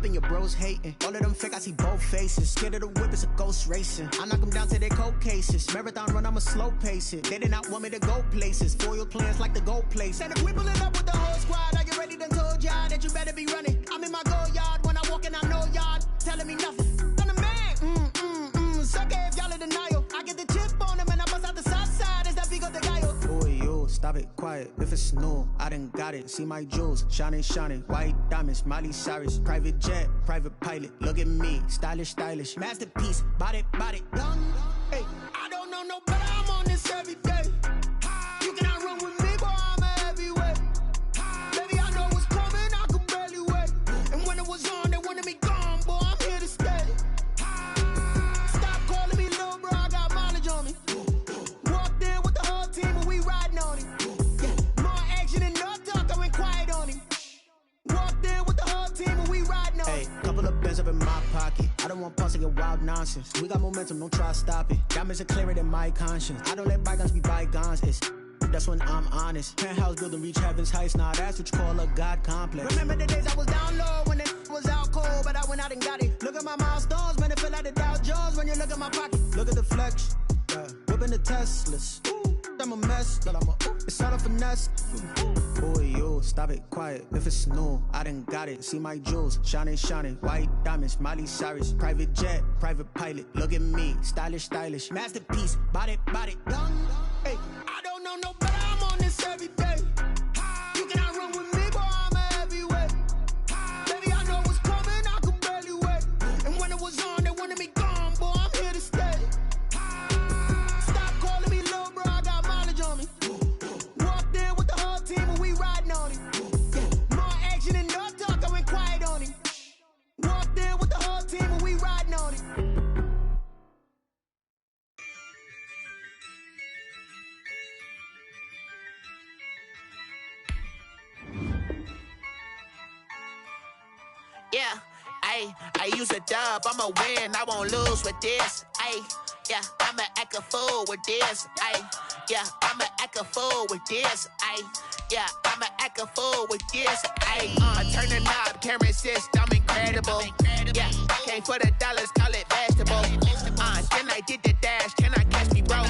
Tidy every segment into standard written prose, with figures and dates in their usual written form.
and your bros hating. All of them fake, I see both faces. Scared of the whip, it's a ghost racing. I knock them down to their cold cases. Marathon run, I'ma slow pace it. They did not want me to go places. Foil plans like the goal place. And if we pulling up with the whole squad, are you ready? Done told y'all that you better be running. I'm in my go yard when I walk in, I know y'all telling me nothing. I'm the man. Suck it if y'all in denial. I get the chip on them and I bust out the south side. Is that Vigo de Gallo? Boy, yo, stop it, quiet. If it's new, I done got it. See my jewels, shining, white diamonds, Miley Cyrus, private jet, private pilot. Look at me, stylish, masterpiece, body, young. Hey, I don't know no better. I'm on this every day. You cannot run with me, boy. I'm a heavyweight. Baby, I know what's coming. I could barely wait. And when it was on, they wanted me gone, boy. I'm here to stay. Stop calling me little bro. I got mileage on me. Walked in with the whole team and we riding on him. Yeah, more action and no talk. I went quiet on him. Walked in with the whole team and we riding on him. Hey, couple of bands up in my pocket. I don't want pause to get wild nonsense. We got momentum, don't try to stop it. Diamonds are clearer than my conscience. I don't let bygones be bygones. That's when I'm honest. Penthouse building reach heaven's heights. Nah, that's what you call a God complex. Remember the days I was down low when it was out cold, but I went out and got it. Look at my milestones, man, it feel like the Dow Jones when you look at my pocket. Look at the flex, whipping the Teslas. I'm a mess, but it's all a finesse. Boy, yo, stop it, quiet. If it's new, I done got it. See my jewels, shining, white diamonds, Miley Cyrus, private jet, private pilot. Look at me, stylish, masterpiece, body, young. Hey, I don't know no better. I'm on this every day. You cannot run with me, boy. I'm a heavyweight. Baby, I know what's coming. I could barely wait. And when it was on, they wanted me gone, boy. I'm here to stay. Stop calling me little bro. I got mileage on me. Walked in with the whole team and we riding on him. Yeah, more action and no talk. I went quiet on him. Walked in with the whole team and we riding on him. Yeah, I use a dub, I'ma win, I won't lose with this. Yeah, I'ma act a fool with this. Yeah, I'ma act a fool with this. Yeah, I'ma act a fool with this. Turn the knob, camera assist, I'm incredible. Yeah, came for the dollars, call it vegetable. Then I did the dash, can I catch me, bro?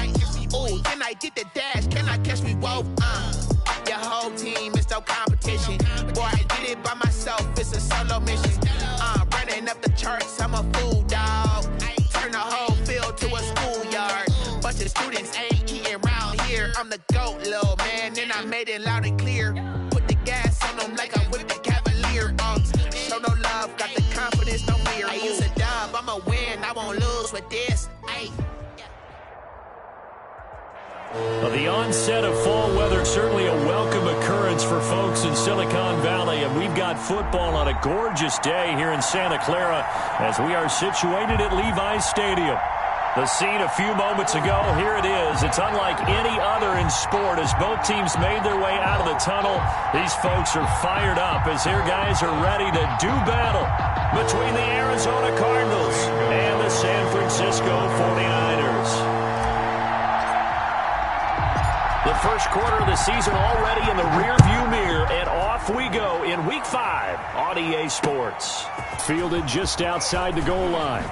Ooh, then I did the dash, can I catch me, whoa? Your whole team is no competition. Boy, I did it by myself, it's a solo mission. Running up the charts, I'm a fool, dog. Turn the whole field to a schoolyard. Bunch of students ain't eating round here. I'm the GOAT, little man, and I made it loud and clear. Put the gas on them like I'm with the Cavalier. Show no love, got the confidence, no fear. I use a dub, I'ma win, I won't lose with this. The onset of fall weather, certainly a welcome occurrence for folks in Silicon Valley, and we've got football on a gorgeous day here in Santa Clara as we are situated at Levi's Stadium. The scene a few moments ago, here it is. It's unlike any other in sport as both teams made their way out of the tunnel. These folks are fired up as their guys are ready to do battle between the Arizona Cardinals and the San Francisco 49ers. The first quarter of the season already in the rearview mirror, and off we go in Week 5 on EA Sports. Fielded just outside the goal line.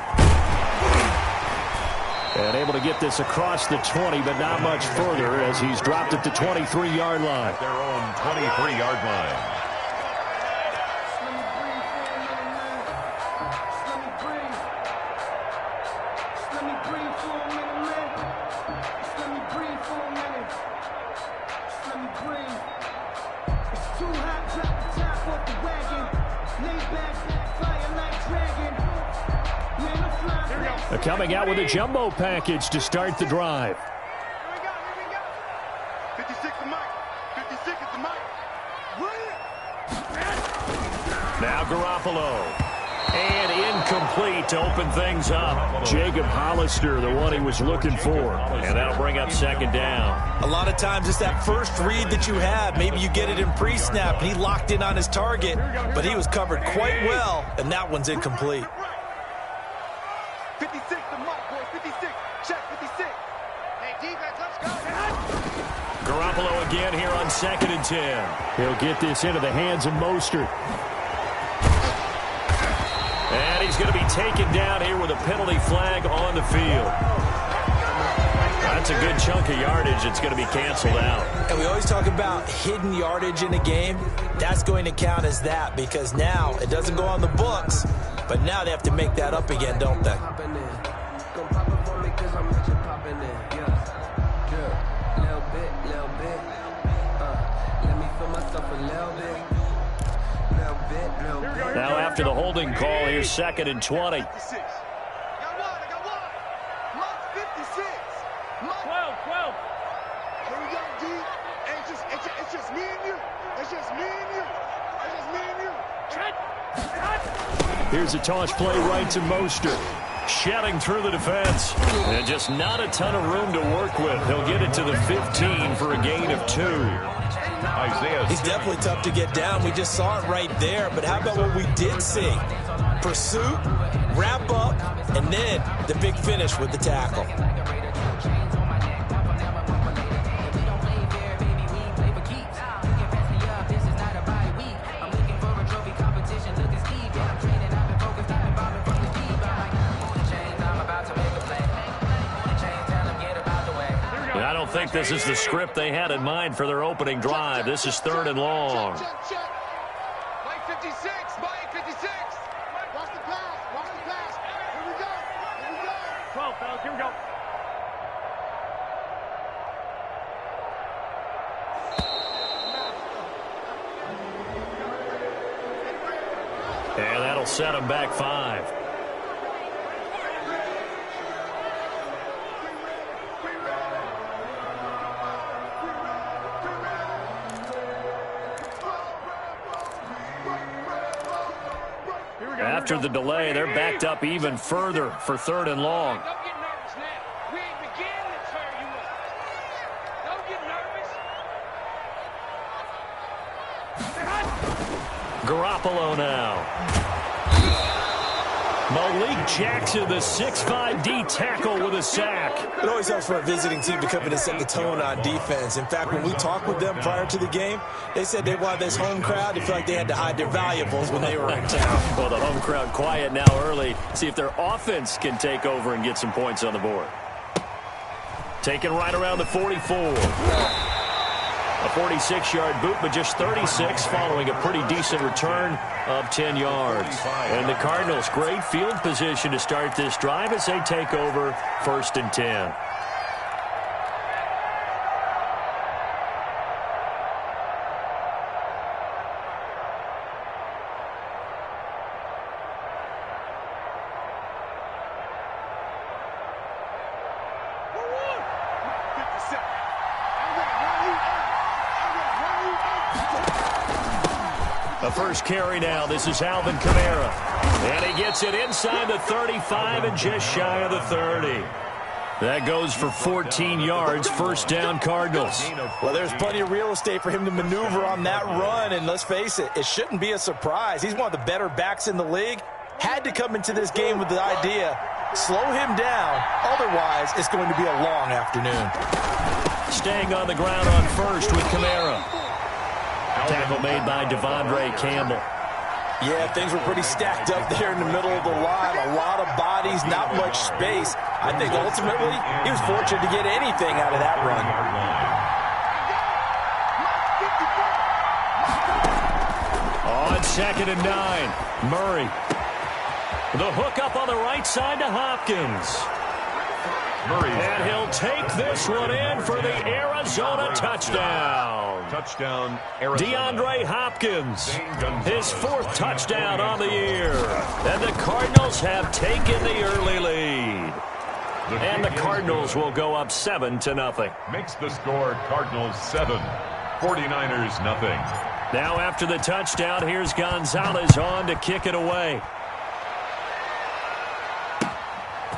And able to get this across the 20, but not much further as he's dropped at the 23-yard line. At their own 23-yard line. Coming out with a jumbo package to start the drive. Here we go. 56 the mic. 56 is the mic. Now Garoppolo. And incomplete to open things up. Jacob Hollister, the one he was looking for. And that'll bring up second down. A lot of times it's that first read that you have. Maybe you get it in pre-snap. He locked in on his target, but he was covered quite well, and that one's incomplete. 56 the mic, boys. 56. Check 56. Hey, defense, let's go. Garoppolo again here on 2nd and 10. He'll get this into the hands of Mostert. And he's going to be taken down here with a penalty flag on the field. That's a good chunk of yardage. It's going to be canceled out. And we always talk about hidden yardage in a game. That's going to count as that because now it doesn't go on the books, but now they have to make that up again, don't they? Now after the holding call, here's 2nd and 20. Here's a toss play right to Mostert. Shedding through the defense. And just not a ton of room to work with. He'll get it to the 15 for a gain of 2. He's definitely tough to get down. We just saw it right there. But how about what we did see? Pursuit, wrap up, and then the big finish with the tackle. I don't think this is the script they had in mind for their opening drive. This is 3rd and long. Mike 56, Mike 56. Watch the pass, watch the pass. Here we go, here we go. 12, fellas, here we go. And that'll set them back 5. After the delay, they're backed up even further for 3rd and long. Don't get nervous now. We ain't beginning to tear you up. Don't get nervous. Garoppolo now. Malik Jackson, the 6'5" D tackle with a sack. It always helps for a visiting team to come in and set the tone on defense. In fact, when we talked with them prior to the game, they said they wanted this home crowd to feel like they had to hide their valuables when they were in town. Well, the home crowd quiet now early. See if their offense can take over and get some points on the board. Taken right around the 44. A 46-yard boot, but just 36 following a pretty decent return of 10 yards. And the Cardinals, great field position to start this drive as they take over 1st and 10. The first carry now. This is Alvin Kamara. And he gets it inside the 35 and just shy of the 30. That goes for 14 yards. 1st down, Cardinals. Well, there's plenty of real estate for him to maneuver on that run. And let's face it, it shouldn't be a surprise. He's one of the better backs in the league. Had to come into this game with the idea, slow him down. Otherwise, it's going to be a long afternoon. Staying on the ground on 1st with Kamara. Tackle made by Devondre Campbell. Yeah, things were pretty stacked up there in the middle of the line. A lot of bodies, not much space. I think ultimately he was fortunate to get anything out of that run. On 2nd and 9, Murray. The hook up on the right side to Hopkins. And he'll take this one in for the Arizona touchdown. Touchdown, Arizona. DeAndre Hopkins, his 4th touchdown on the year. And the Cardinals have taken the early lead. And the Cardinals will go up 7-0. Makes the score Cardinals 7, 49ers nothing. Now after the touchdown, here's Gonzalez on to kick it away.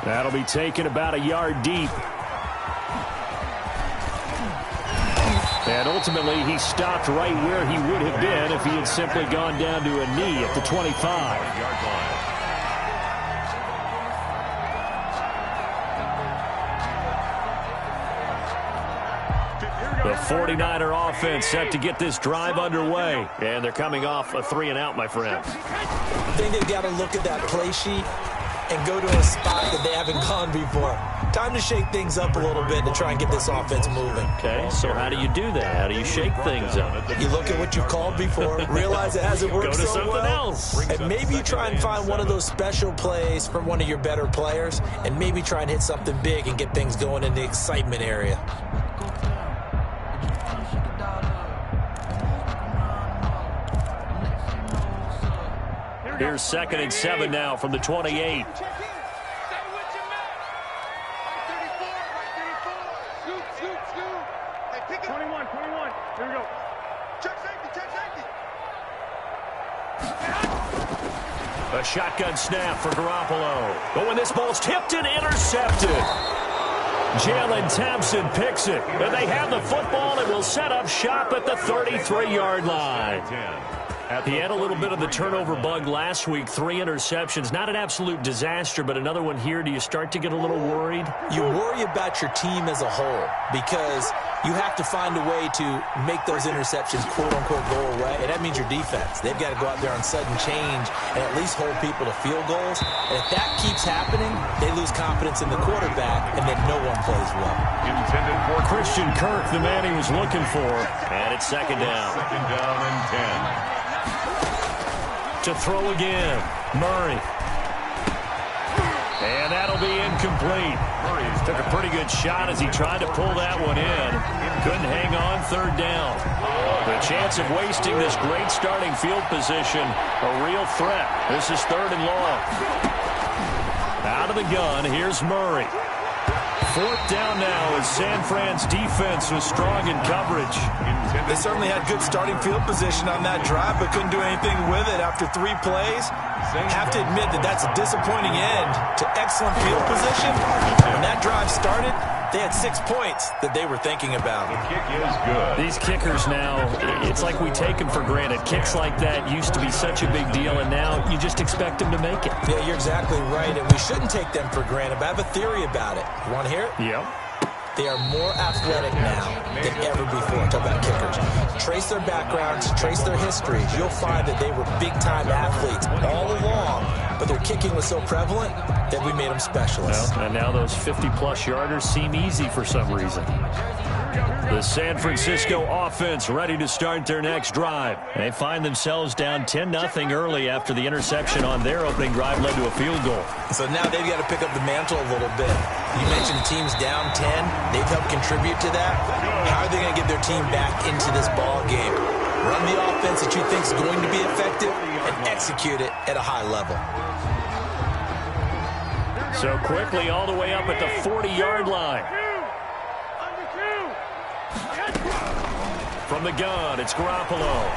That'll be taken about a yard deep. And ultimately, he stopped right where he would have been if he had simply gone down to a knee at the 25-yard line. The 49er offense set to get this drive underway. And they're coming off a 3-and-out, my friends. I think they've got to look at that play sheet and go to a spot that they haven't gone before. Time to shake things up a little bit to try and get this offense moving. Okay, so how do you do that? How do you shake things up? You look at what you've called before, realize it hasn't worked so well. Go to something else. And maybe you try and find one of those special plays from one of your better players, and maybe try and hit something big and get things going in the excitement area. Here's 2nd and 7 now from the 28. A shotgun snap for Garoppolo. Oh, and this ball's tipped and intercepted. Jalen Thompson picks it. And they have the football and will set up shop at the 33-yard line. He had a little bit of the turnover bug last week. 3 interceptions. Not an absolute disaster, but another one here. Do you start to get a little worried? You worry about your team as a whole because you have to find a way to make those interceptions, quote-unquote, go away. And that means your defense. They've got to go out there on sudden change and at least hold people to field goals. And if that keeps happening, they lose confidence in the quarterback, and then no one plays well. Intended for Christian Kirk, the man he was looking for. And it's 2nd down. 2nd down and 10. To throw again, Murray. And that'll be incomplete. Took a pretty good shot as he tried to pull that one in. Couldn't hang on, 3rd down. The chance of wasting this great starting field position, a real threat. This is 3rd and long. Out of the gun, here's Murray. 4th down now as San Fran's defense was strong in coverage. They certainly had good starting field position on that drive, but couldn't do anything with it after 3 plays. Have to admit that that's a disappointing end to excellent field position. When that drive started, they had 6 points that they were thinking about. The kick is good. These kickers now, it's like we take them for granted. Kicks like that used to be such a big deal, and now you just expect them to make it. Yeah, you're exactly right, and we shouldn't take them for granted, but I have a theory about it. You want to hear it? Yep. They are more athletic now than ever before. Talk about kickers. Trace their backgrounds, trace their histories. You'll find that they were big-time athletes all along, but their kicking was so prevalent that we made them specialists. Well, and now those 50-plus yarders seem easy for some reason. The San Francisco offense ready to start their next drive. They find themselves down 10-0 early after the interception on their opening drive led to a field goal. So now they've got to pick up the mantle a little bit. You mentioned teams down 10. They've helped contribute to that. How are they going to get their team back into this ball game? Run the offense that you think is going to be effective and execute it at a high level. So quickly all the way up at the 40-yard line. From the gun, it's Garoppolo.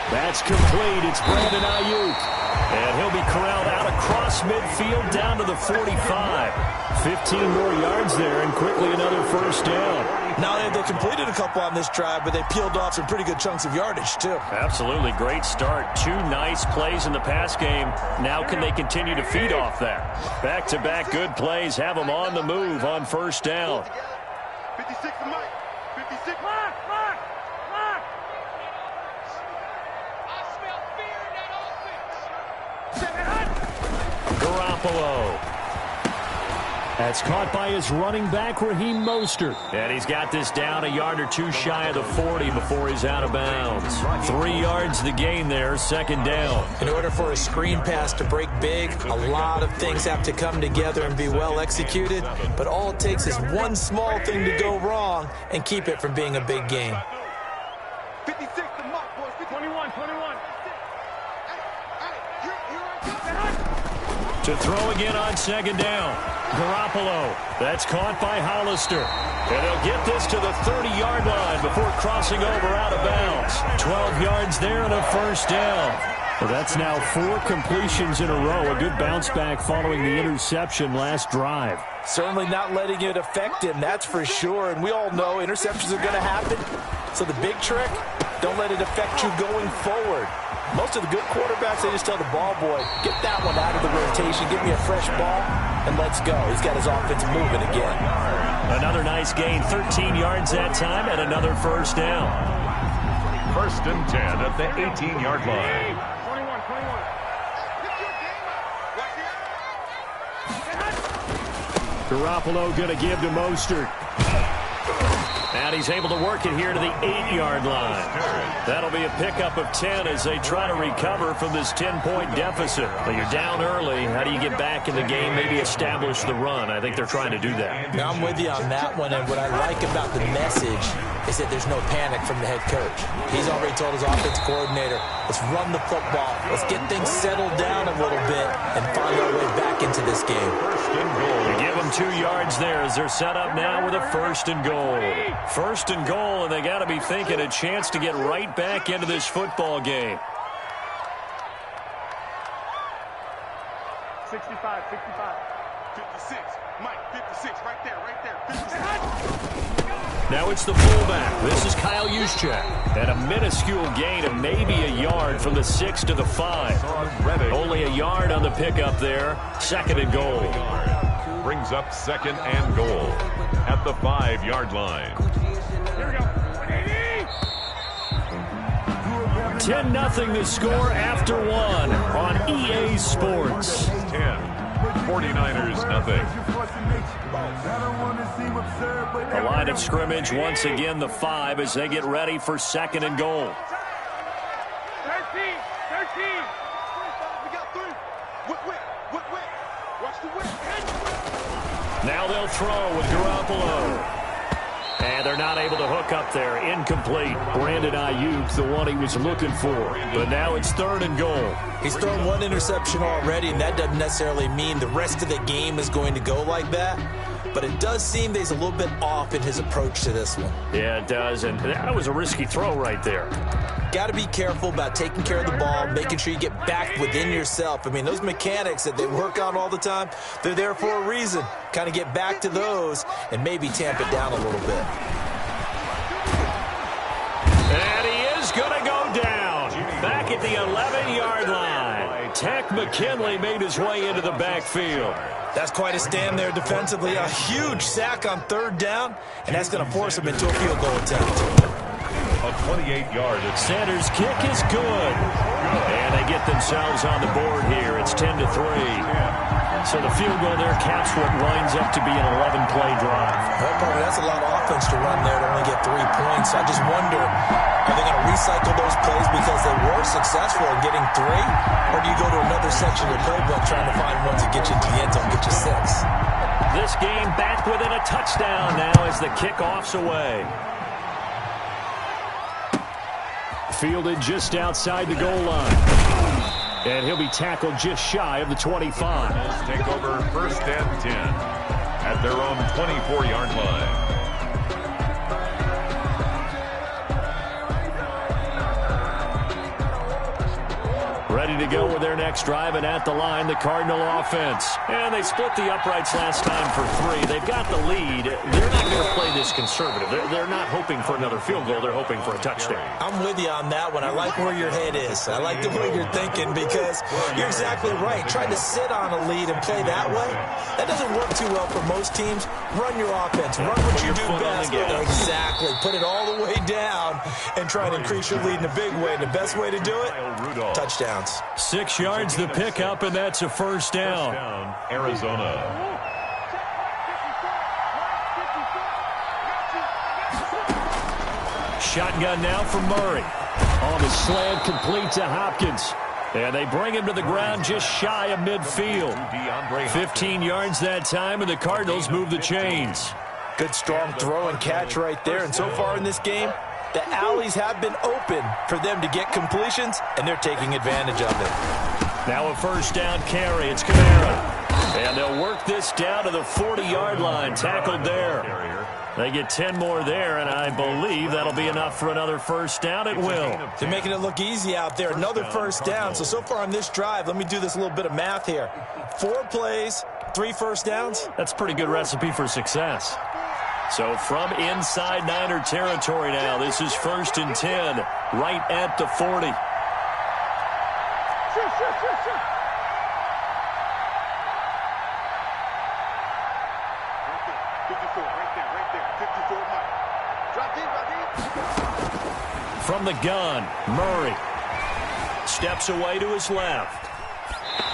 That's complete. It's Brandon Ayuk. And he'll be corralled out across midfield down to the 45. 15 more yards there, and quickly another 1st down. Not only have they completed a couple on this drive, but they peeled off some pretty good chunks of yardage, too. Absolutely. Great start. 2 nice plays in the pass game. Now can they continue to feed off that? Back-to-back good plays have them on the move on 1st down. 56 to Mike. 56. I smell fear in that offense. Garoppolo. That's caught by his running back, Raheem Mostert. And he's got this down a yard or 2 shy of the 40 before he's out of bounds. 3 yards the gain there, 2nd down. In order for a screen pass to break big, a lot of things have to come together and be well executed. But all it takes is one small thing to go wrong and keep it from being a big game. 56 to Mike, boys. 21. To throw again on 2nd down. Garoppolo. That's caught by Hollister. And he'll get this to the 30-yard line before crossing over out of bounds. 12 yards there and a 1st down. Well, that's now 4 completions in a row. A good bounce back following the interception last drive. Certainly not letting it affect him, that's for sure. And we all know interceptions are going to happen. So the big trick, don't let it affect you going forward. Most of the good quarterbacks, they just tell the ball boy, get that one out of the rotation, give me a fresh ball, and let's go. He's got his offense moving again. Another nice gain, 13 yards that time, and another first down. 1st and 10 at the 18-yard line. 21. Garoppolo going to give to Mostert. And he's able to work it here to the 8-yard line. That'll be a pickup of 10 as they try to recover from this 10-point deficit. But you're down early. How do you get back in the game, maybe establish the run? I think they're trying to do that. Now, I'm with you on that one, and what I like about the message is that there's no panic from the head coach. He's already told his offensive coordinator, let's run the football. Let's get things settled down a little bit and find our way back into this game. They give them 2 yards there as they're set up now with a 1st and goal. 1st and goal, and they got to be thinking a chance to get right back into this football game. 65, 55. 56. Mike, 56. Right there, 56. Now it's the fullback. This is Kyle Juszczyk. And a minuscule gain of maybe a yard from the 6 to the 5. Only a yard on the pickup there. 2nd and goal. Brings up 2nd and goal at the 5-yard line. Here we go. 10-0 the score after 1 on EA Sports. 10. 49ers nothing. The line of scrimmage once again the 5 as they get ready for 2nd and goal. 13. We got 3. Whip. Watch the whip. Now they'll throw with Garoppolo. And they're not able to hook up there. Incomplete. Brandon Ayuk, the one he was looking for. But now it's 3rd and goal. He's thrown 1 interception already, and that doesn't necessarily mean the rest of the game is going to go like that. But it does seem that he's a little bit off in his approach to this one. Yeah, it does. And that was a risky throw right there. Got to be careful about taking care of the ball, making sure you get back within yourself. I mean, those mechanics that they work on all the time, they're there for a reason. Kind of get back to those and maybe tamp it down a little bit. And he is going to go down. Back at the 11-yard line. Tech McKinley made his way into the backfield. That's quite a stand there defensively. A huge sack on 3rd down, and that's going to force him into a field goal attempt. A 28-yard. Sanders' kick is good. And they get themselves on the board here. It's 10-3. So the field goal there caps what winds up to be an 11-play drive. Well, probably that's a lot of offense to run there to only get 3 points. I just wonder, are they going to recycle those plays because they were successful in getting 3? Or do you go to another section of the playbook trying to find ones that get you into the end zone, get you 6? This game back within a touchdown now as the kickoff's away. Fielded just outside the goal line. And he'll be tackled just shy of the 25. Take over 1st and 10 at their own 24-yard line. Ready to go with their next drive, and at the line, the Cardinal offense. And they split the uprights last time for 3. They've got the lead. They're not going to play this conservative. They're not hoping for another field goal. They're hoping for a touchdown. I'm with you on that one. I like where your head is. I like the way you're thinking because you're exactly right. Trying to sit on a lead and play that way, that doesn't work too well for most teams. Run your offense. Run what you do best. Exactly. Put it all the way down and try and increase your lead in a big way. And the best way to do it, touchdowns. 6 yards the pickup, and that's a 1st down. Arizona. Shotgun now for Murray. On the slant, complete to Hopkins. And they bring him to the ground just shy of midfield. 15 yards that time, and the Cardinals move the chains. Good strong throw and catch right there. And so far in this game, the alleys have been open for them to get completions, and they're taking advantage of it. Now a 1st down carry. It's Kamara. And they'll work this down to the 40-yard line. Tackled there. They get 10 more there, and I believe that'll be enough for another 1st down. It will. They're making it look easy out there. Another 1st down. So far on this drive, let me do this little bit of math here. 4 plays, 3 1st downs. That's a pretty good recipe for success. So from inside Niner territory now, this is 1st and 10, right at the 40. Right there. 54 Mike. Drop deep. From the gun, Murray steps away to his left.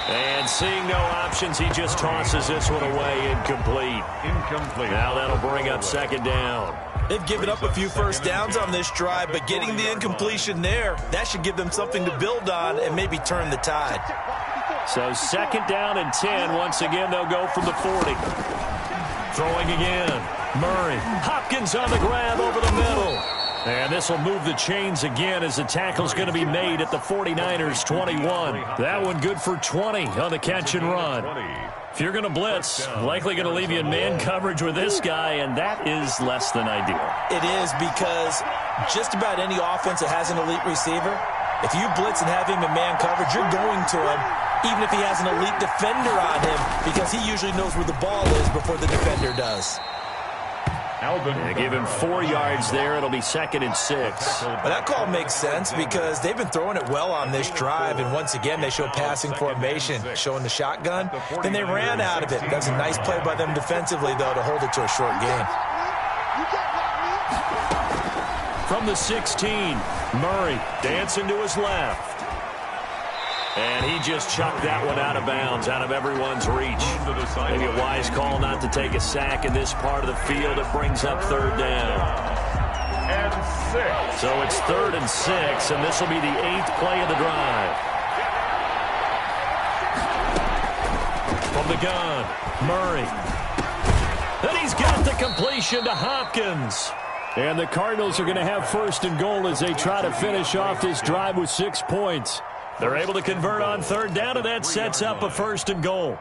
And seeing no options, he just tosses this one away, incomplete. Now that'll bring up second down. They've given up a few first downs on this drive, but getting the incompletion there, that should give them something to build on and maybe turn the tide. So second down and 10. Once again, they'll go from the 40. Throwing again. Murray. Hopkins on the grab over the middle. And this will move the chains again as the tackle's going to be made at the 49ers 21. That one good for 20 on the catch and run. If you're going to blitz, likely going to leave you in man coverage with this guy, and that is less than ideal. It is, because just about any offense that has an elite receiver, if you blitz and have him in man coverage, you're going to him, even if he has an elite defender on him, because he usually knows where the ball is before the defender does. They give him 4 yards there. It'll be second and 6. But that call makes sense because they've been throwing it well on this drive, and once again they show passing formation, showing the shotgun. Then they ran out of it. That's a nice play by them defensively, though, to hold it to a short game. From the 16, Murray dancing to his left. And he just chucked that one out of bounds, out of everyone's reach. Maybe a wise call not to take a sack in this part of the field. It brings up third down. And 6. So it's third and 6, and this will be the 8th play of the drive. From the gun, Murray. And he's got the completion to Hopkins. And the Cardinals are going to have first and goal as they try to finish off this drive with 6 points. They're able to convert on third down, and that sets up a first and goal.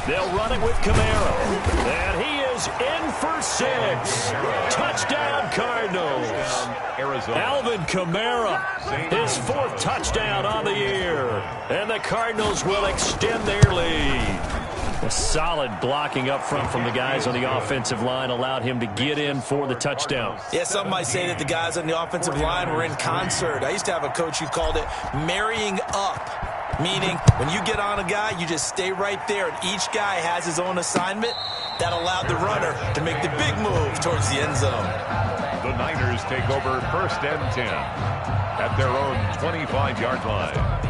They'll run it with Camaro. And he is in for 6. Touchdown, Cardinals. Alvin Kamara, his 4th touchdown on the year. And the Cardinals will extend their lead. A solid blocking up front from the guys on the offensive line allowed him to get in for the touchdown. Yeah, some might say that the guys on the offensive line were in concert. I used to have a coach who called it marrying up, meaning when you get on a guy, you just stay right there, and each guy has his own assignment. That allowed the runner to make the big move towards the end zone. The Niners take over first and 10 at their own 25-yard line.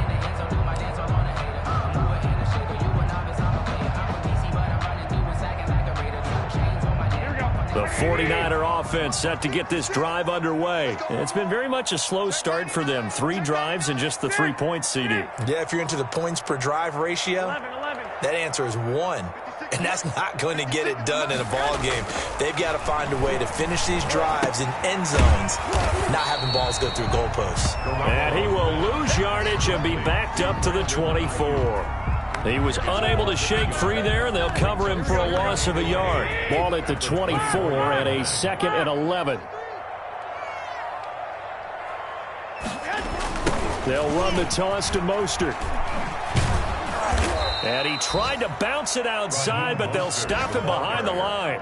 The 49er offense set to get this drive underway. It's been very much a slow start for them. 3 drives and just the 3 points, CD. Yeah, if you're into the points per drive ratio, that answer is 1. And that's not going to get it done in a ball game. They've got to find a way to finish these drives in end zones, not having balls go through goalposts. And he will lose yardage and be backed up to the 24. He was unable to shake free there, and they'll cover him for a loss of a yard. Ball at the 24 and a 2nd and 11. They'll run the toss to Mostert. And he tried to bounce it outside, but they'll stop him behind the line.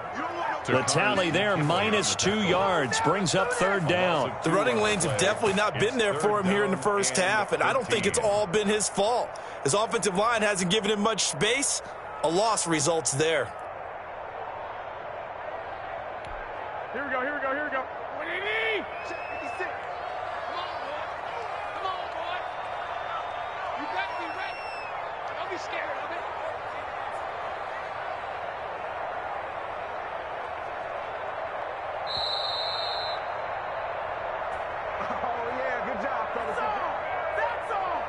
The tally there, -2 yards, brings up third down. The running lanes have definitely not been there for him here in the first half, and I don't think it's all been his fault. His offensive line hasn't given him much space. A loss results there. Here we go, here we go, here we go. What do you need? 56. Come on, boy. You better be ready. Don't be scared of it. Oh, yeah, good job, fellas. That's all.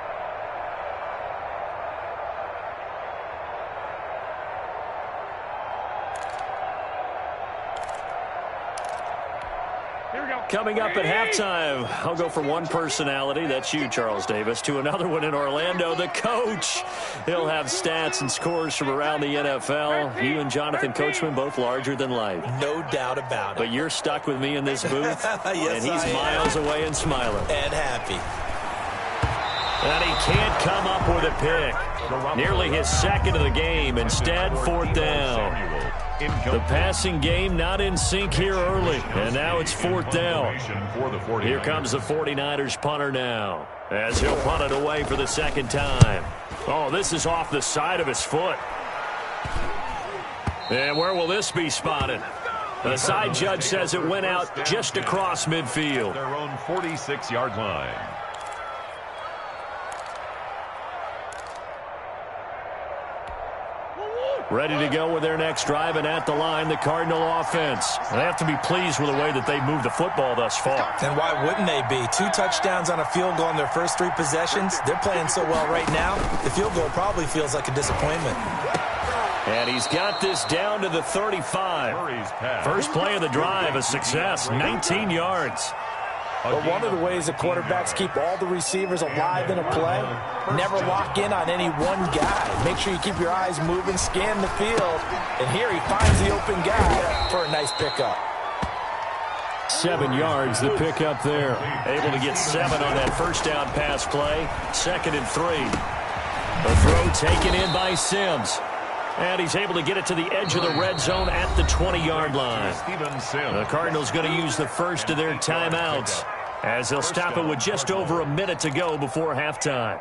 Here we go. Coming up at halftime, I'll go from one personality, that's you, Charles Davis, to another one in Orlando, the coach. He'll have stats and scores from around the NFL. You and Jonathan Coachman, both larger than life. No doubt about it. But you're stuck with me in this booth, Yes, and he's miles away and smiling. And happy. And he can't come up with a pick. Nearly his 2nd of the game. Instead, 4th down. The passing game not in sync here early, and now it's 4th down. Here comes the 49ers punter now, as he'll punt it away for the 2nd time. Oh, this is off the side of his foot. And where will this be spotted? The side judge says it went out just across midfield. Their own 46-yard line. Ready to go with their next drive, and at the line, the Cardinal offense. They have to be pleased with the way that they moved the football thus far. And why wouldn't they be? 2 touchdowns on a field goal in their first 3 possessions. They're playing so well right now, the field goal probably feels like a disappointment. And he's got this down to the 35. First play of the drive, a success, 19 yards. But one of the ways that quarterbacks keep all the receivers alive in a play, never lock in on any one guy. Make sure you keep your eyes moving, scan the field, and here he finds the open guy for a nice pickup. 7 yards, the pickup there. Able to get 7 on that first down pass play. 2nd and 3. The throw taken in by Sims. And he's able to get it to the edge of the red zone at the 20-yard line. The Cardinals going to use the first of their timeouts, as they'll stop it with just over a minute to go before halftime.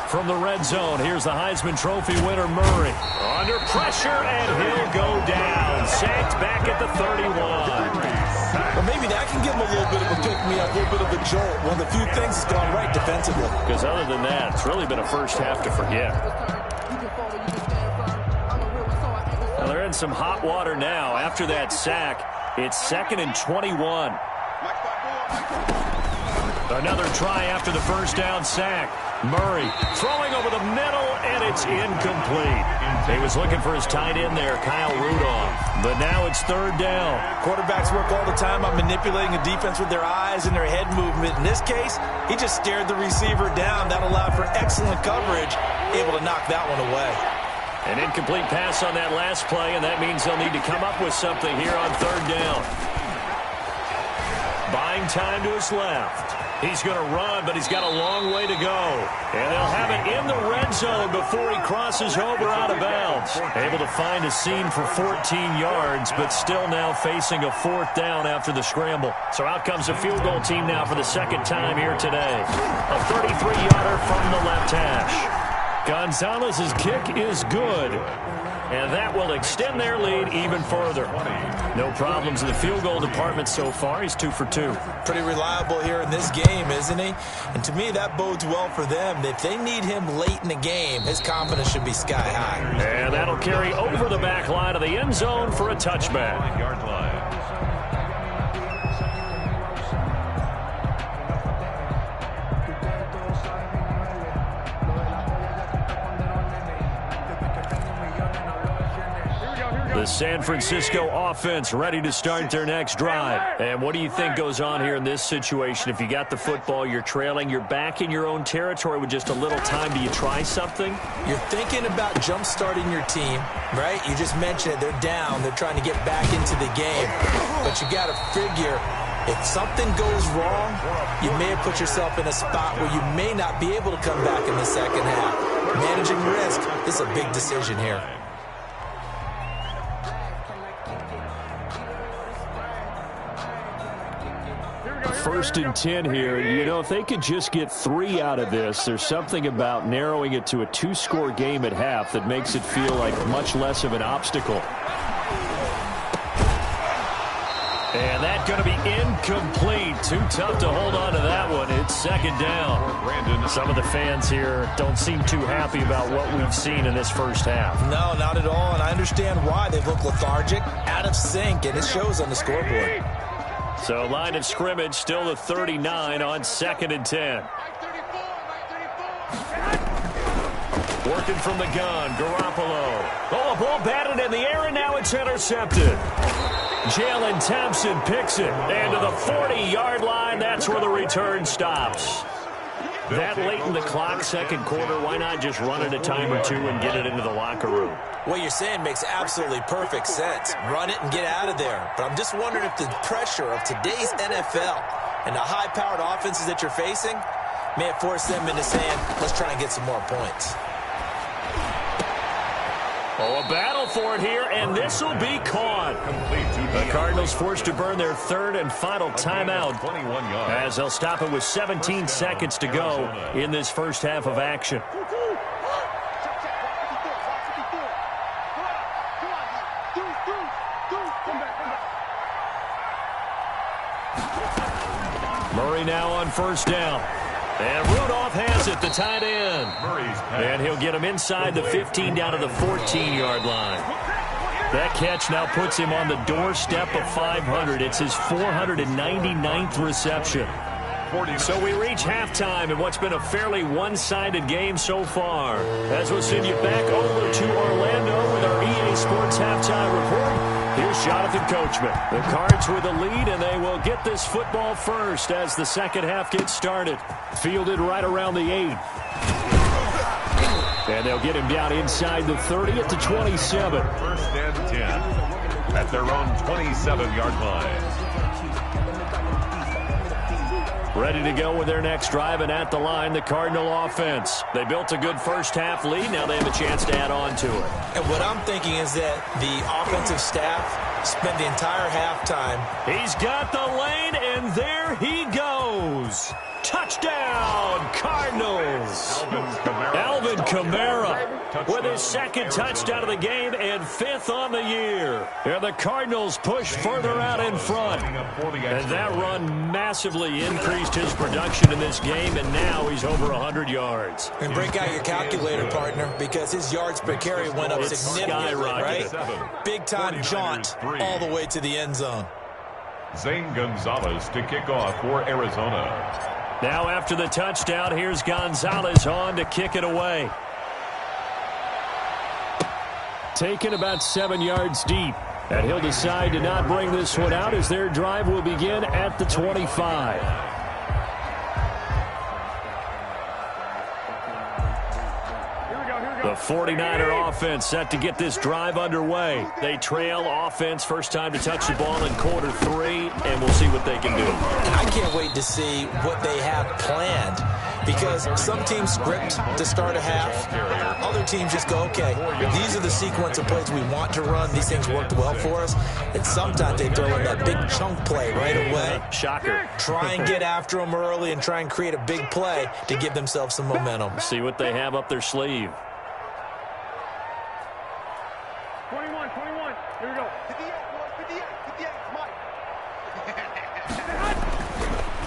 From the red zone, here's the Heisman Trophy winner, Murray. Under pressure, and he'll go down. Sacked back at the 31. Well, maybe that can give him a little bit of a pick-me-up, a little bit of a jolt. One of the few things that's gone right defensively. Because other than that, it's really been a first half to forget. Well, they're in some hot water now. After that sack, it's 2nd and 21. Another try after the first down sack. Murray throwing over the middle, and it's incomplete. He was looking for his tight end there, Kyle Rudolph. But now it's 3rd down. Quarterbacks work all the time on manipulating a defense with their eyes and their head movement. In this case, he just stared the receiver down. That allowed for excellent coverage, able to knock that one away. An incomplete pass on that last play, and that means they'll need to come up with something here on 3rd down. Buying time to his left. He's going to run, but he's got a long way to go. And they'll have it in the red zone before he crosses over out of bounds. Able to find a seam for 14 yards, but still now facing a 4th down after the scramble. So out comes the field goal team now for the 2nd time here today. A 33-yarder from the left hash. Gonzalez's kick is good. And that will extend their lead even further. No problems in the field goal department so far. He's 2 for 2. Pretty reliable here in this game, isn't he? And to me, that bodes well for them. If they need him late in the game, his confidence should be sky high. And that'll carry over the back line of the end zone for a touchback. Yard line. The San Francisco offense ready to start their next drive. And what do you think goes on here in this situation? If you got the football, you're trailing, you're back in your own territory with just a little time. Do you try something? You're thinking about jump-starting your team, right? You just mentioned it. They're down. They're trying to get back into the game. But you got to figure, if something goes wrong, you may have put yourself in a spot where you may not be able to come back in the second half. Managing risk is a big decision here. First and 10 here. You know, if they could just get 3 out of this, there's something about narrowing it to a 2-score game at half that makes it feel like much less of an obstacle. And that's going to be incomplete. Too tough to hold on to that one. It's 2nd down. Some of the fans here don't seem too happy about what we've seen in this first half. No, not at all. And I understand why. They look lethargic, out of sync, and it shows on the scoreboard. So line of scrimmage still the 39 on 2nd and 10. Working from the gun, Garoppolo. Oh, a ball batted in the air, and now it's intercepted. Jalen Thompson picks it. And to the 40-yard line, that's where the return stops. That late in the clock, second quarter, why not just run it a time or two and get it into the locker room? What you're saying makes absolutely perfect sense. Run it and get out of there. But I'm just wondering if the pressure of today's NFL and the high-powered offenses that you're facing may have forced them into saying, let's try and get some more points. Oh, a battle for it here, and this will be caught. The Cardinals forced to burn their third and final timeout as they'll stop it with 17 seconds to go in this first half of action. Murray now on first down. And Rudolph has it, the tight end. And he'll get him inside the 15 down to the 14-yard line. That catch now puts him on the doorstep of 500. It's his 499th reception. So we reach halftime in what's been a fairly one-sided game so far. As we'll send you back over to Orlando with our EA Sports Halftime Report. Here's Jonathan Coachman. The Cards with the lead, and they will get this football first as the second half gets started. Fielded right around the 8. And they'll get him down inside the 30 at the 27. First and 10 at their own 27-yard line. Ready to go with their next drive, and at the line, the Cardinal offense. They built a good first-half lead. Now they have a chance to add on to it. And what I'm thinking is that the offensive staff spent the entire halftime. He's got the lane, and there he goes. Touchdown, Cardinals. Alvin Kamara with his second touchdown of the game and 5th on the year. And the Cardinals push further out in front. And that run massively increased his production in this game, and now he's over 100 yards. And break out your calculator, partner, because his yards per carry went up significantly, right? Big-time jaunt all the way to the end zone. Zane Gonzalez to kick off for Arizona. Now after the touchdown, here's Gonzalez on to kick it away. Taken about 7 yards deep. And he'll decide to not bring this one out as their drive will begin at the 25. The 49er offense set to get this drive underway. They trail offense first time to touch the ball in quarter 3, and we'll see what they can do. I can't wait to see what they have planned, because some teams script to start a half. Other teams just go, okay, these are the sequence of plays we want to run. These things worked well for us. And sometimes they throw in that big chunk play right away. Shocker. Try and get after them early and try and create a big play to give themselves some momentum. See what they have up their sleeve. 21, here we go. 58, 58, Mike.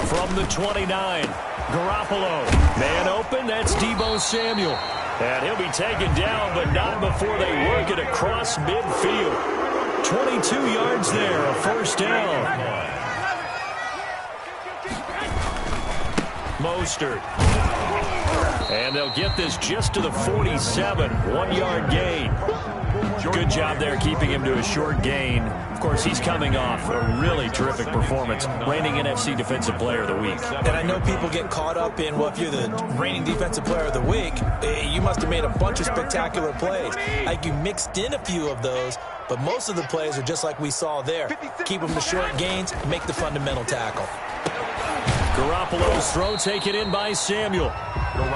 From the 29, Garoppolo. Man open, that's Deebo Samuel. And he'll be taken down, but not before they work it across midfield. 22 yards there, a first down. Mostert. And they'll get this just to the 47, 1-yard gain. Good job there keeping him to a short gain. Of course, he's coming off a really terrific performance, reigning NFC Defensive Player of the Week. And I know people get caught up in, well, if you're the reigning Defensive Player of the Week, you must have made a bunch of spectacular plays. Like you mixed in a few of those, but most of the plays are just like we saw there. Keep them to short gains, make the fundamental tackle. Garoppolo's throw taken in by Samuel.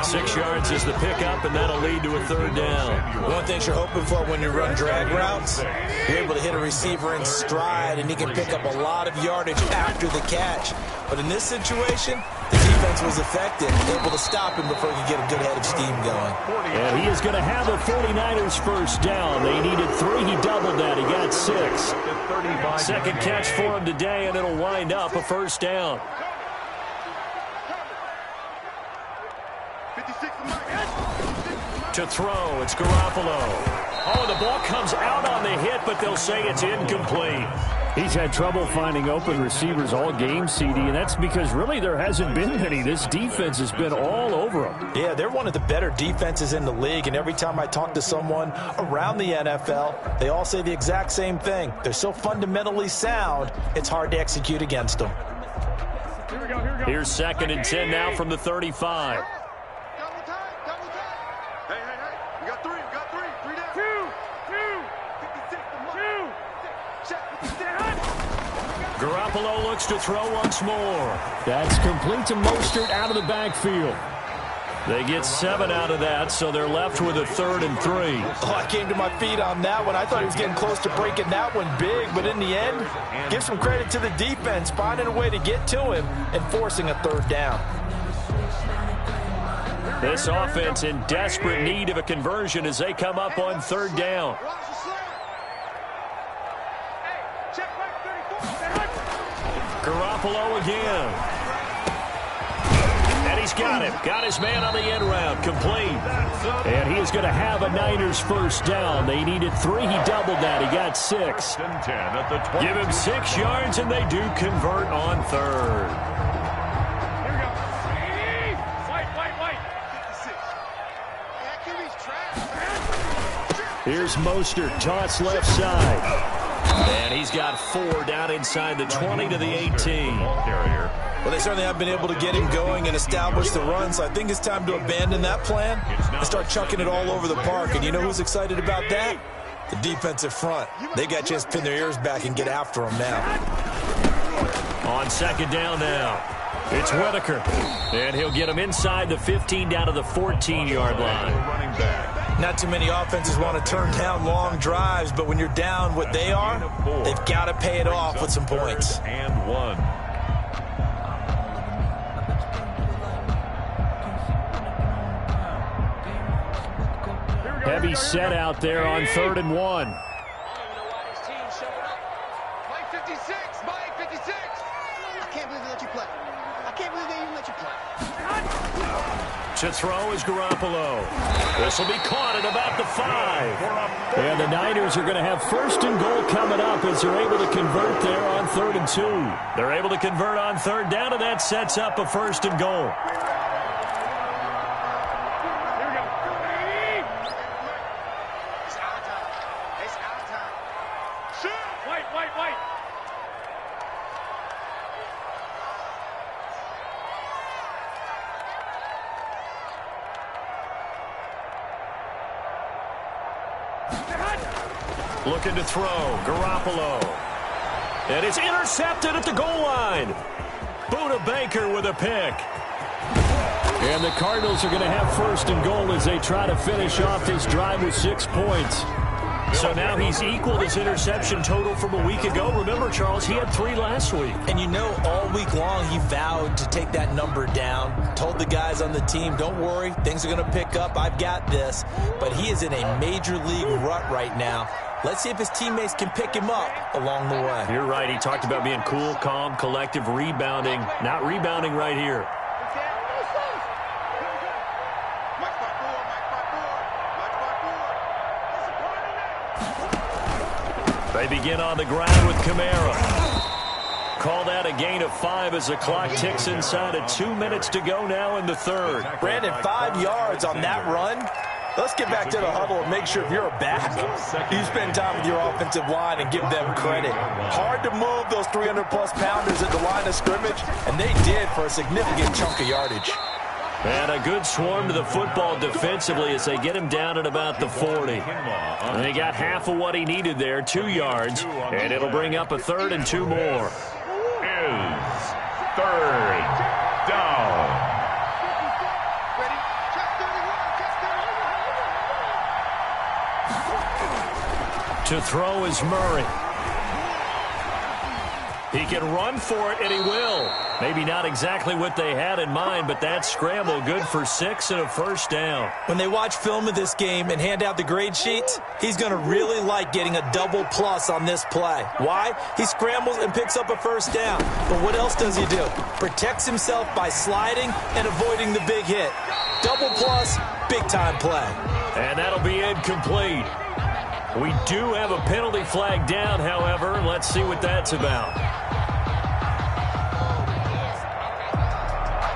6 yards is the pickup, and that'll lead to a third down. One thing you're hoping for when you run drag routes, you're able to hit a receiver in stride, and he can pick up a lot of yardage after the catch. But in this situation, the defense was effective, able to stop him before he could get a good head of steam going. And he is going to have the 49ers first down. They needed 3. He doubled that. He got 6. Second catch for him today, and it'll wind up a first down. To throw, it's Garoppolo. Oh, the ball comes out on the hit, but they'll say it's incomplete. He's had trouble finding open receivers all game, CD, and that's because really there hasn't been many. This defense has been all over them. Yeah, they're one of the better defenses in the league, and every time I talk to someone around the NFL, they all say the exact same thing. They're so fundamentally sound, it's hard to execute against them. Here's 2nd and 10 now from the 35. Double time. Hey. We got three down. Two. 56. Garoppolo looks to throw once more. That's complete to Mostert out of the backfield. They get 7 out of that, so they're left with a 3rd and 3. Oh, I came to my feet on that one. I thought he was getting close to breaking that one big, but in the end, give some credit to the defense, finding a way to get to him and forcing a 3rd down. This offense in desperate need of a conversion as they come up on 3rd down. Garoppolo again. And he's got him. Got his man on the end round. Complete. And he is going to have a Niners 1st down. They needed 3. He doubled that. He got 6. Give him 6 yards, and they do convert on 3rd. Here's Mostert, toss left side. And he's got 4 down inside the 20 to the 18. Well, they certainly have been able to get him going and establish the run, so I think it's time to abandon that plan and start chucking it all over the park. And you know who's excited about that? The defensive front. They got a chance to pin their ears back and get after him now. On 2nd down now, it's Whitaker. And he'll get him inside the 15 down to the 14-yard line. Not too many offenses want to turn down long drives, but when you're down what they are, they've got to pay it off with some points. And 1. Heavy set out there on 3rd and 1. Mike 56. Mike 56. I can't believe they let you play. I can't believe they even let you play. To throw is Garoppolo. This will be caught at about the 5. And the Niners are going to have 1st and goal coming up as they're able to convert there on 3rd and 2. They're able to convert on 3rd down, and that sets up a 1st and goal. Looking to throw, Garoppolo. And it's intercepted at the goal line. Buda Baker with a pick. And the Cardinals are going to have 1st and goal as they try to finish off this drive with 6 points. So now he's equaled his interception total from a week ago. Remember, Charles, he had 3 last week. And you know, all week long he vowed to take that number down. Told the guys on the team, don't worry, things are going to pick up. I've got this. But he is in a major league rut right now. Let's see if his teammates can pick him up along the way. You're right. He talked about being cool, calm, collective, rebounding. Not rebounding right here. They begin on the ground with Kamara. Call that a gain of 5 as the clock ticks inside of 2 minutes to go now in the 3rd. Brandon, 5 yards on that run. Let's get back to the huddle and make sure if you're a back, you spend time with your offensive line and give them credit. Hard to move those 300-plus pounders at the line of scrimmage, and they did for a significant chunk of yardage. And a good swarm to the football defensively as they get him down at about the 40. And they got half of what he needed there, 2 yards, and it'll bring up a 3rd and 2 more. Is 3rd down. To throw is Murray. He can run for it, and he will. Maybe not exactly what they had in mind, but that scramble good for 6 and a 1st down. When they watch film of this game and hand out the grade sheets, he's going to really like getting a double plus on this play. Why? He scrambles and picks up a 1st down. But what else does he do? Protects himself by sliding and avoiding the big hit. Double plus, big-time play. And that'll be incomplete. We do have a penalty flag down, however. Let's see what that's about.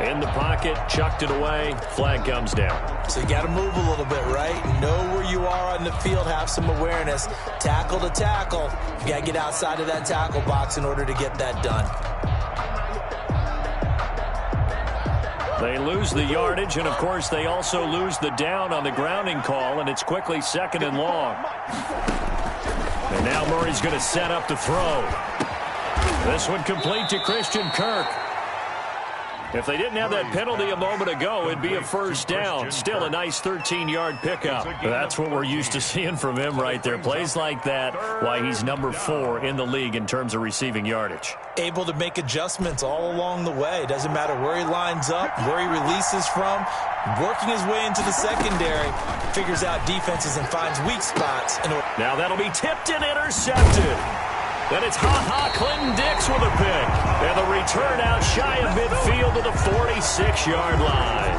In the pocket, chucked it away, flag comes down. So you got to move a little bit, right? Know where you are on the field, have some awareness. Tackle to tackle. You got to get outside of that tackle box in order to get that done. They lose the yardage, and, of course, they also lose the down on the grounding call, and it's quickly 2nd and long. And now Murray's going to set up to throw. This one complete to Christian Kirk. If they didn't have that penalty a moment ago, it'd be a first down. Still a nice 13-yard pickup. That's what we're used to seeing from him right there. Plays like that, why he's number 4 in the league in terms of receiving yardage. Able to make adjustments all along the way. Doesn't matter where he lines up, where he releases from. Working his way into the secondary, figures out defenses and finds weak spots. Now that'll be tipped and intercepted. Then it's Clinton Dix with a pick. And the return out shy of midfield to the 46-yard line.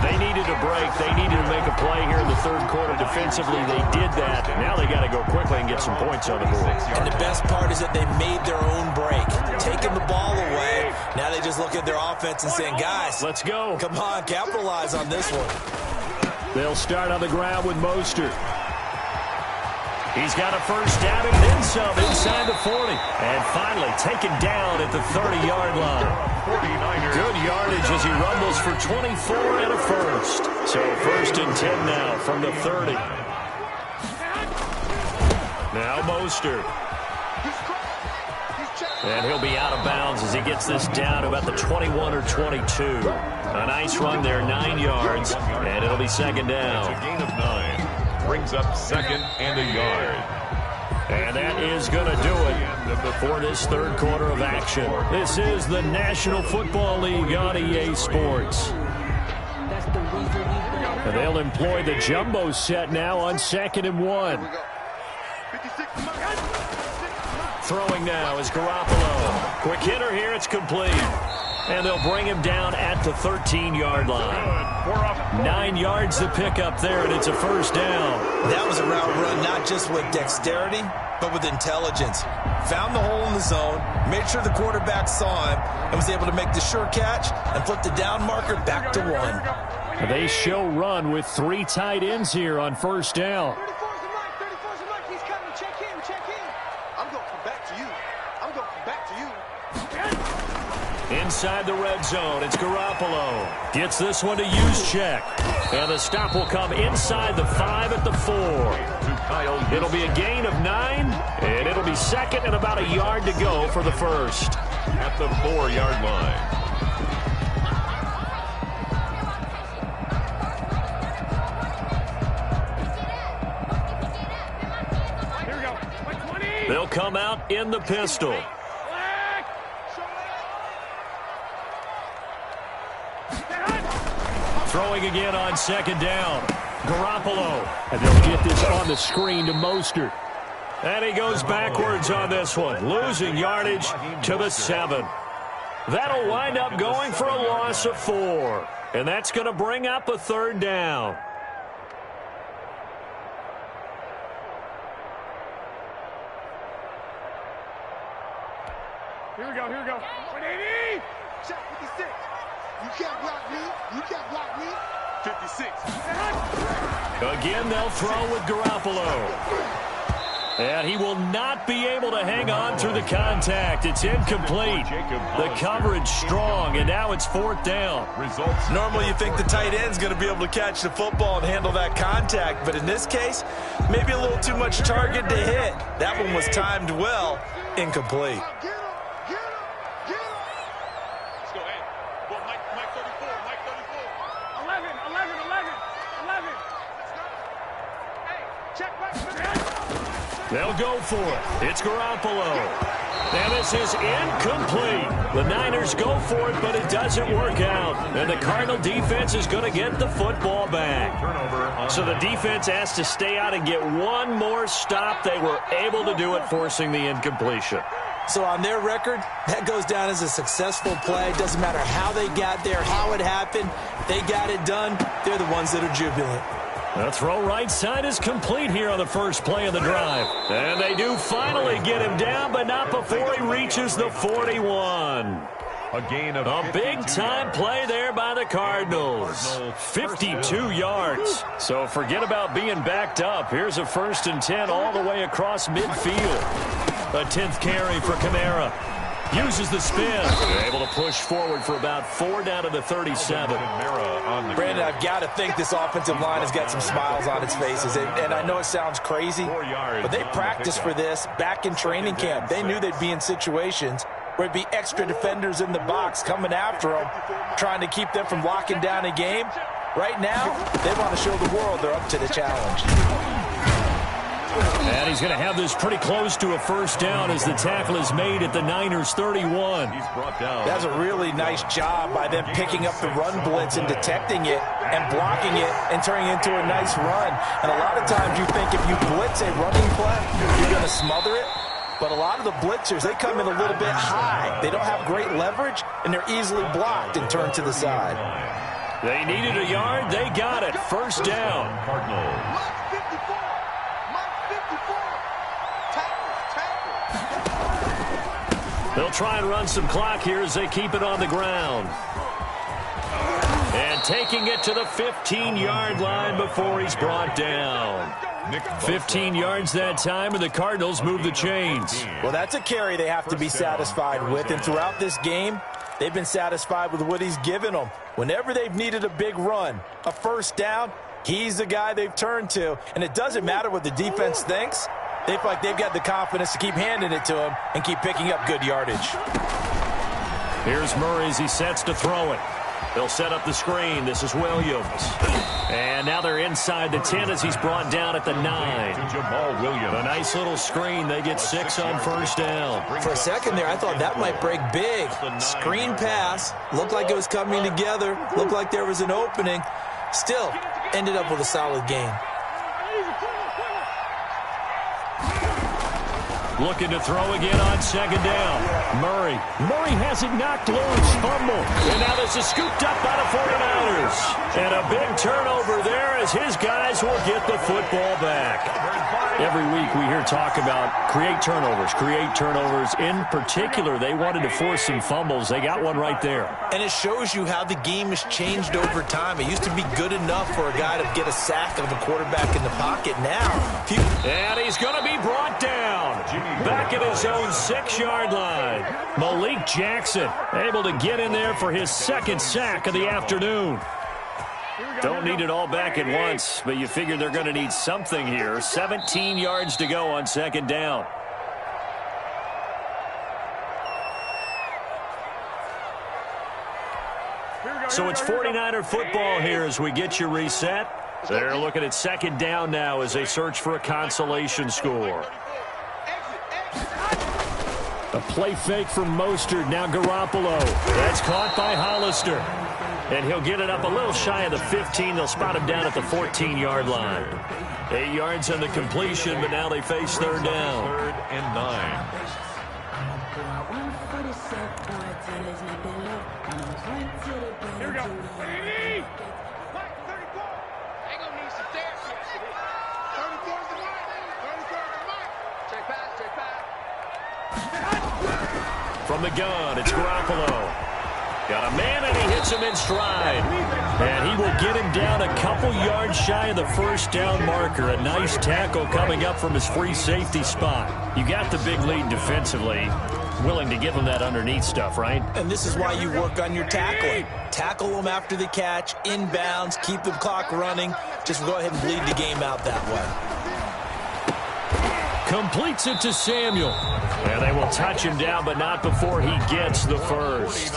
They needed a break. They needed to make a play here in the third quarter defensively. They did that. Now they got to go quickly and get some points on the board. And the best part is that they made their own break. Taking the ball away. Now they just look at their offense and saying, guys, let's go. Come on, capitalize on this one. They'll start on the ground with Mostert. He's got a first down and then some inside the 40. And finally taken down at the 30-yard line. Good yardage as he rumbles for 24 and a first. So 1st and 10 now from the 30. Now Mostert. And he'll be out of bounds as he gets this down to about the 21 or 22. A nice run there, 9 yards. And it'll be 2nd down. It's a gain of 9. Brings up 2nd and a yard. And that is going to do it for this third quarter of action. This is the National Football League on EA Sports. And they'll employ the jumbo set now on 2nd and 1. Throwing now is Garoppolo. Quick hitter here, it's complete. And they'll bring him down at the 13-yard line. 9 yards to pick up there, and it's a first down. That was a route run not just with dexterity, but with intelligence. Found the hole in the zone, made sure the quarterback saw him, and was able to make the sure catch and flip the down marker back to 1. They show run with 3 tight ends here on first down. 34's the mic, 34's the mic. He's coming. Check in. I'm going to come back to you. Inside the red zone, it's Garoppolo. Gets this one to Juszczyk. And the stop will come inside the 5 at the 4. It'll be a gain of 9, and it'll be 2nd and about a yard to go for the first. At the 4-yard line. They'll come out in the pistol. Throwing again on 2nd down. Garoppolo. And they'll get this on the screen to Mostert. And he goes backwards on this one. Losing yardage to the 7. That'll wind up going for a loss of 4. And that's going to bring up a 3rd down. Here we go. 180! Check 56. You can't block me. 56. Again, they'll throw with Garoppolo. And he will not be able to hang on through the contact. It's incomplete. The coverage strong, and now it's 4th down. Normally you think the tight end's going to be able to catch the football and handle that contact, but in this case, maybe a little too much target to hit. That one was timed well, incomplete. Get him. Let's go, hey. Well, Mike 34. 11. Hey, check Mike 34. They'll go for it. It's Garoppolo. And this is incomplete. The Niners go for it, but it doesn't work out. And the Cardinal defense is going to get the football back. So the defense has to stay out and get one more stop. They were able to do it, forcing the incompletion. So on their record, that goes down as a successful play. Doesn't matter how they got there, how it happened. They got it done. They're the ones that are jubilant. The throw right side is complete here on the first play of the drive. And they do finally get him down, but not before he reaches the 41. A gain of a big-time play there by the Cardinals. 52 yards. So forget about being backed up. Here's a 1st and 10 all the way across midfield. A 10th carry for Kamara. Uses the spin. They're able to push forward for about 4 down to the 37. Brandon, I've got to think this offensive line has got some smiles on its faces. And I know it sounds crazy, but they practiced for this back in training camp. They knew they'd be in situations where it'd be extra defenders in the box coming after them, trying to keep them from locking down a game. Right now, they want to show the world they're up to the challenge. And he's going to have this pretty close to a first down as the tackle is made at the Niners' 31. That's a really nice job by them picking up the run blitz and detecting it and blocking it and turning it into a nice run. And a lot of times you think if you blitz a running play, you're going to smother it. But a lot of the blitzers, they come in a little bit high. They don't have great leverage, and they're easily blocked and turned to the side. They needed a yard. They got it. First down. Mark 54. Mark 54. Tackle. They'll try and run some clock here as they keep it on the ground. And taking it to the 15-yard line before he's brought down. 15 yards that time, and the Cardinals move the chains. Well, that's a carry they have to be satisfied with, and throughout this game, they've been satisfied with what he's given them. Whenever they've needed a big run, a first down, he's the guy they've turned to. And it doesn't matter what the defense thinks. They feel like they've got the confidence to keep handing it to him and keep picking up good yardage. Here's Murray as he sets to throw it. They'll set up the screen. This is Williams. And now they're inside the 10 as he's brought down at the 9. A nice little screen. They get 6 on first down. For a second there, I thought that might break big. Screen pass. Looked like it was coming together. Looked like there was an opening. Still, ended up with a solid game. Looking to throw again on second down. Murray has it knocked loose. Fumble. And now this is scooped up by the 49ers. And a big turnover there as his guys will get the football back. Every week we hear talk about create turnovers. In particular, they wanted to force some fumbles. They got one right there. And it shows you how the game has changed over time. It used to be good enough for a guy to get a sack of a quarterback in the pocket. Now, and he's going to be brought down. Back at his own 6-yard line. Malik Jackson able to get in there for his second sack of the afternoon. Don't need it all back at once, but you figure they're going to need something here. 17 yards to go on second down. So it's 49er football here as we get you reset. They're looking at second down now as they search for a consolation score. A play fake from Mostert. Now Garoppolo. That's caught by Hollister. And he'll get it up a little shy of the 15. They'll spot him down at the 14-yard line. 8 yards on the completion, but now they face third down. 3rd and 9. Here we go. Baby! They're gonna need some therapy. 34's the mark. 34's the mark. Check pass, check pass. From the gun, it's Garoppolo. Got a man, and he hits him in stride. And he will get him down a couple yards shy of the first down marker. A nice tackle coming up from his free safety spot. You got the big lead defensively. Willing to give him that underneath stuff, right? And this is why you work on your tackling. Tackle them after the catch, inbounds, keep the clock running. Just go ahead and bleed the game out that way. Completes it to Samuel. And they will touch him down, but not before he gets the first.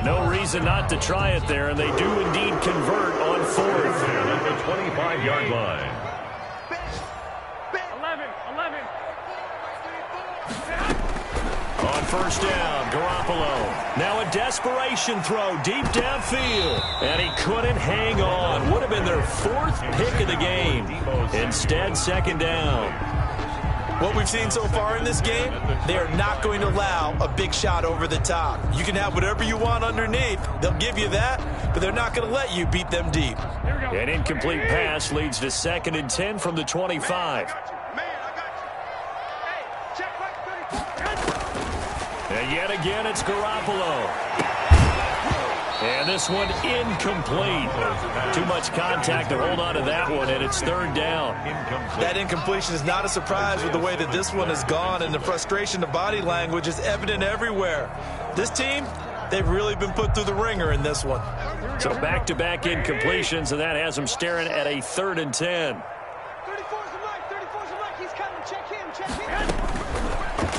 No reason not to try it there, and they do indeed convert on 4th. At the 25-yard line. 11. On first down, Garoppolo. Now a desperation throw deep downfield. And he couldn't hang on. Would have been their 4th pick of the game. Instead, second down. What we've seen so far in this game, they are not going to allow a big shot over the top. You can have whatever you want underneath. They'll give you that, but they're not going to let you beat them deep. An incomplete pass leads to 2nd and 10 from the 25. And yet again, it's Garoppolo. And this one incomplete. Too much contact to hold on to that one, and it's third down. That incompletion is not a surprise with the way that this one has gone, and the frustration, the body language is evident everywhere. This team, they've really been put through the ringer in this one. So back-to-back incompletions, and that has them staring at a 3rd and 10. 34's the mic. 34's the mic. He's coming. Check him. Check him.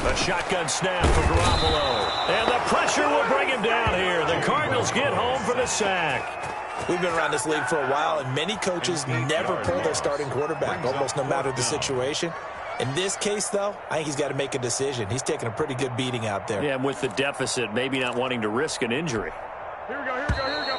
A shotgun snap for Garoppolo. And the pressure will bring him down here. The Cardinals get home for the sack. We've been around this league for a while, and many coaches never pull their starting quarterback, almost no matter the situation. In this case, though, I think he's got to make a decision. He's taking a pretty good beating out there. Yeah, and with the deficit, maybe not wanting to risk an injury. Here we go, here we go, here we go.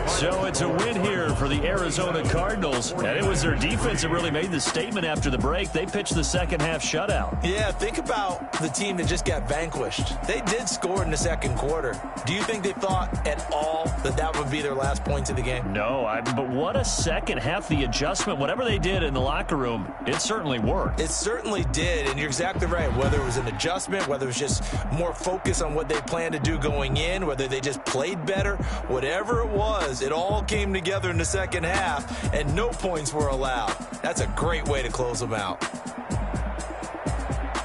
So it's a win here for the Arizona Cardinals, and it was their defense that really made the statement after the break. They pitched the second half shutout. Yeah, think about the team that just got vanquished. They did score in the second quarter. Do you think they thought at all that that would be their last points of the game? No, but what a second half. The adjustment, whatever they did in the locker room, it certainly worked. It certainly did, and you're exactly right. Whether it was an adjustment, whether it was just more focus on what they planned to do going in, whether they just played better, whatever it was, it all came together in the second half, and no points were allowed. That's a great way to close them out.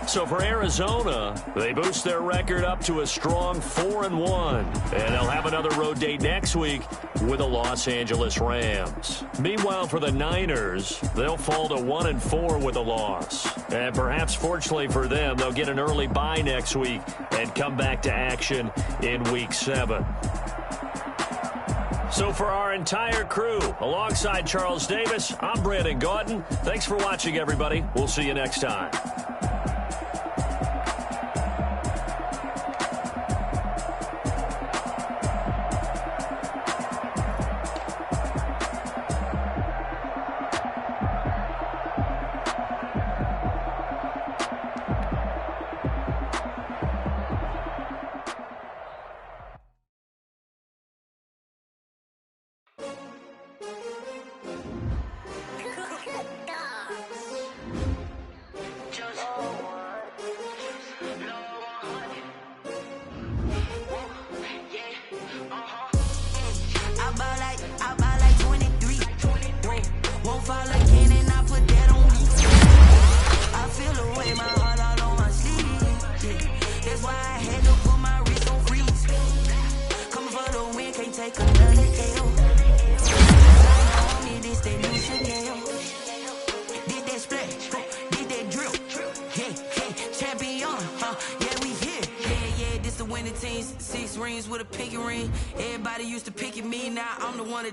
So for Arizona, they boost their record up to a strong 4-1. And they'll have another road date next week with the Los Angeles Rams. Meanwhile, for the Niners, they'll fall to 1-4 with a loss. And perhaps fortunately for them, they'll get an early bye next week and come back to action in Week 7. So for our entire crew, alongside Charles Davis, I'm Brandon Gaudin. Thanks for watching, everybody. We'll see you next time.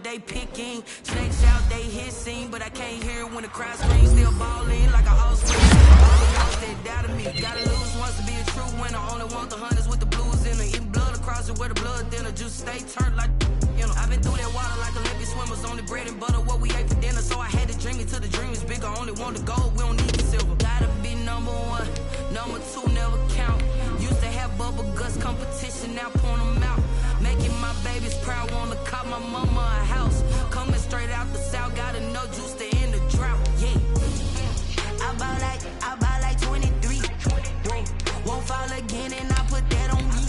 They picking snakes out, they hissing, but I can't hear it when the crowd screams. Still balling like a offspring. All the ones that doubted me, gotta lose once to be a true winner. Only want the hunters with the blues in it. Eating blood across it where the blood thinner. Juice stay turned like you know. I've been through that water like Olympic swimmers. Only bread and butter what we ate for dinner. So I had to dream it till the dream is bigger. Only want the gold, we don't need the silver. Gotta be number one, number two never count. Used to have bubble guts competition, now point them out. Making my babies proud, wanna cop my mama a house. Coming straight out the south, gotta know juice to end the drought. Yeah, I buy like 23. Won't fall again, and I put that on me.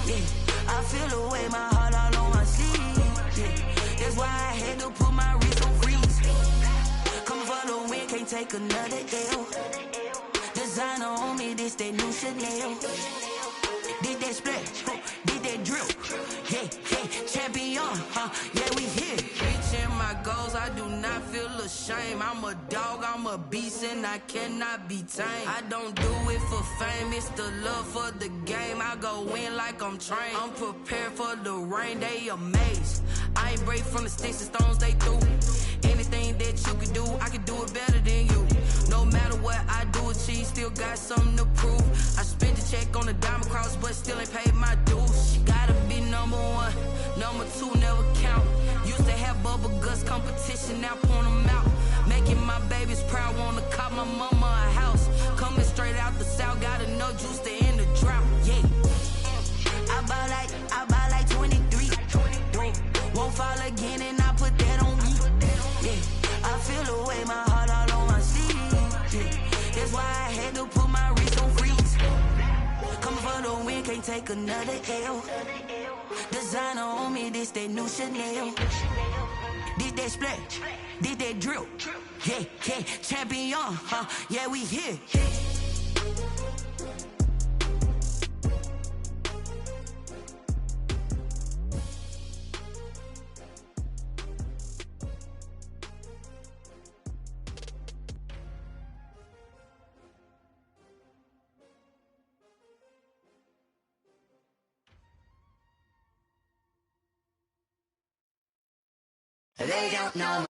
Yeah, I feel the way, my heart all on my sleeve. Yeah, that's why I had to put my wrist on freeze. Coming for the win, can't take another L. Designer on me, this that new Chanel. Did that splash, did that drill. Yeah, champion, yeah, we here. Reaching my goals, I do not feel ashamed. I'm a dog, I'm a beast, and I cannot be tamed. I don't do it for fame, it's the love for the game. I go in like I'm trained. I'm prepared for the rain, they amazed. I ain't break from the sticks and stones they threw. Anything that you can do, I can do it better than you. No matter what I do, achieve, still got something to prove. I spent the check on the diamond cross, but still ain't paid my dues. Gotta be number one, number two never count. Used to have bubble guts competition, now point them out. Making my babies proud, wanna cop my mama a house. Coming straight out the south, gotta know juice to end the drought. Yeah, I buy like 23. Won't fall again, and I put that on me. Yeah, I feel the way, my heart all on my sleeve. Yeah, that's why I had to put my wrist on freeze. Coming for the win, can't can't take another L. Designer on me, this that new Chanel. Did that splash, did that drill. Yeah, yeah, champion, yeah, we here. They don't know.